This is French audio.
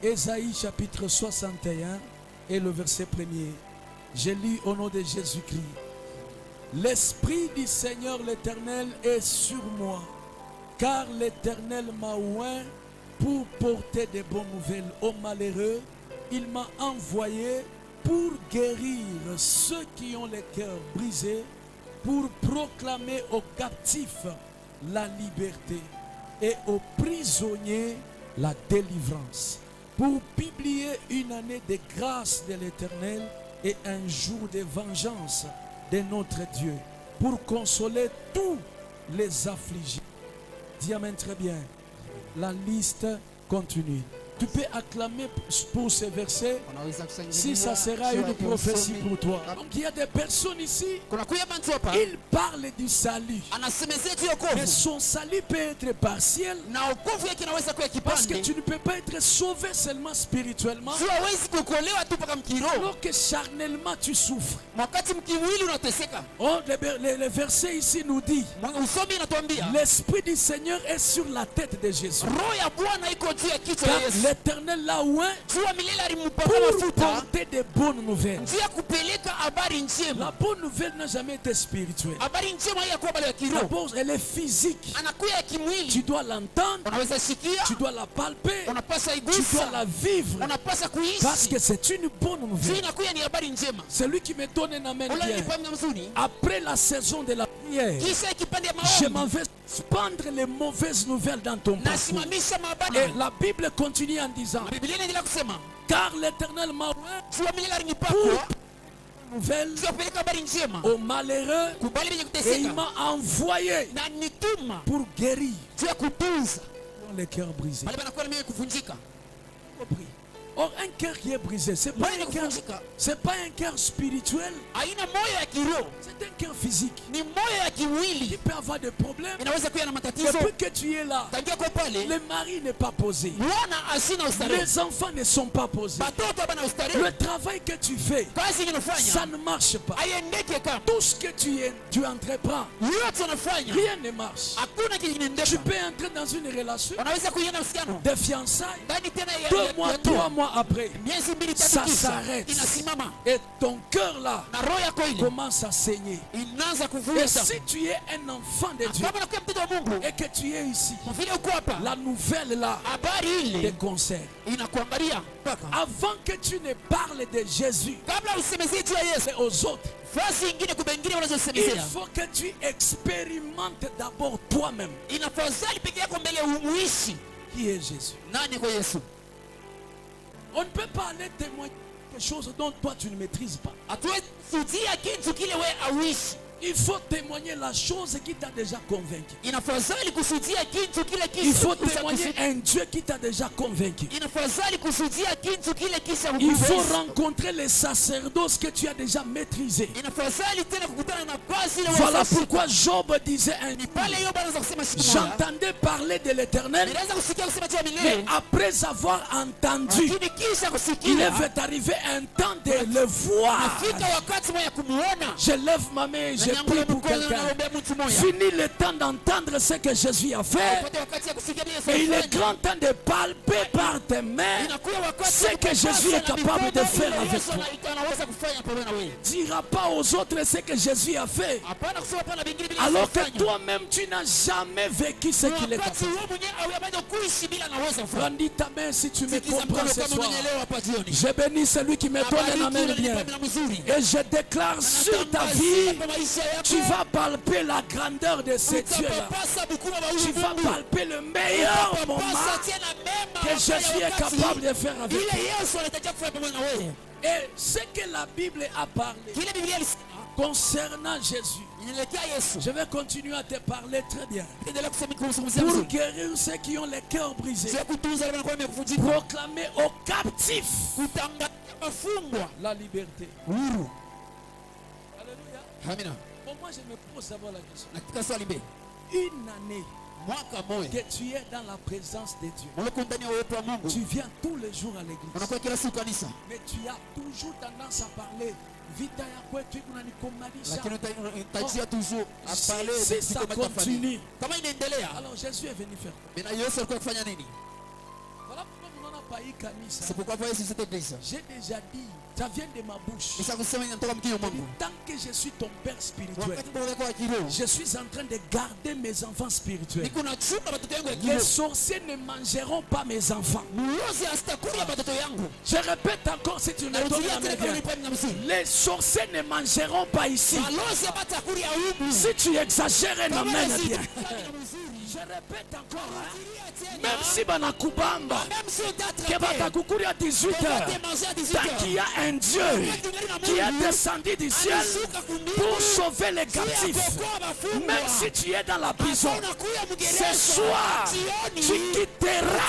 Ésaïe chapitre 61 et le verset 1er. Je lis au nom de Jésus-Christ. L'Esprit du Seigneur l'Éternel est sur moi, car l'Éternel m'a oint pour porter des bonnes nouvelles aux malheureux. Il m'a envoyé pour guérir ceux qui ont les cœurs brisés, pour proclamer aux captifs la liberté et aux prisonniers la délivrance, pour publier une année de grâce de l'Éternel et un jour de vengeance de notre Dieu, pour consoler tous les affligés. Dis amen très bien. La liste continue. Tu peux acclamer pour ces versets si ça sera une prophétie pour toi. Donc il y a des personnes ici, ils parlent du salut. Mais son salut peut être partiel parce que tu ne peux pas être sauvé seulement spirituellement alors que charnellement tu souffres. Oh, le verset ici nous dit l'Esprit du Seigneur est sur la tête de Jésus. Car l'Éternel l'a oint pour porter des bonnes nouvelles. La bonne nouvelle n'a jamais été spirituelle. D'abord, elle est physique. Tu dois l'entendre, tu dois la palper, tu dois la vivre parce que c'est une bonne nouvelle. Celui qui me donne un amen bien. Après la saison de la prière, je m'en vais spandre les mauvaises nouvelles dans ton parcours. Et la Bible continue en disant, car l'Éternel m'a oint pour nouvelles aux malheureux et il m'a envoyé pour guérir les cœurs brisés. Or, un cœur qui est brisé, ce n'est pas un cœur spirituel, c'est un cœur physique. Il peut avoir des problèmes. Depuis que tu es là, le mari n'est pas posé, les enfants ne sont pas posés, le travail que tu fais, ça ne marche pas. Tout ce que tu entreprends, rien ne marche. Tu peux entrer dans une relation de fiançailles, 2 mois, 3 mois après, ça s'arrête et ton cœur là commence à saigner. Et si tu es un enfant de Dieu et que tu es ici, la nouvelle là te concerne. Avant que tu ne parles de Jésus aux autres, il faut que tu expérimentes d'abord toi-même qui est Jésus. On ne peut pas aller témoigner quelque chose dont toi tu ne maîtrises pas. Il faut témoigner la chose qui t'a déjà convaincu. Il faut témoigner un Dieu qui t'a déjà convaincu. Il faut rencontrer les sacerdoces que tu as déjà maîtrisés. Voilà pourquoi Job disait j'entendais parler de l'Éternel, mais après avoir entendu, il est arrivé un temps de le voir. Je lève ma main et je prie pour quelqu'un. Fini le temps d'entendre ce que Jésus a fait. Et il est grand temps de palper par tes mains ce que Jésus est capable de faire avec toi. Ne dira pas aux autres ce que Jésus a fait, alors que toi-même tu n'as jamais vécu ce qu'il est capable. Brandis ta main si tu me comprends ce soir. Je bénis celui qui me donne un amen bien. Et je déclare sur ta vie, tu vas palper la grandeur de ce Dieu-là. Tu vas palper le meilleur moment que Jésus est capable de faire avec toi. Et ce que la Bible a parlé concernant Jésus, je vais continuer à te parler très bien. Pour guérir ceux qui ont les cœurs brisés, proclamer aux captifs la liberté. Alléluia. Bon, moi je me pose d'abord la question. Une année que tu es dans la présence de Dieu, tu viens tous les jours à l'église, mais tu as toujours tendance à parler vita ya kwetu unanikomalisha. Si ça continue, alors Jésus est venu faire. Voilà pourquoi nous n'avons C'est pourquoi vous voyez sur cette église. J'ai déjà dit, ça vient de ma bouche. Et ça vous sert Tant que je suis ton père spirituel, je suis en train de garder mes enfants spirituels. Les sorciers ne mangeront pas mes enfants. Je répète encore si tu ne donnes pas. Les sorciers ne mangeront pas ici. Si tu exagères, amen bien. Je répète encore, même si Banakubamba, que Batakukuri à 18h, tant qu'il y a un Dieu qui est descendu du ciel pour sauver les captifs, même si tu es dans la prison, ce soir, tu quitteras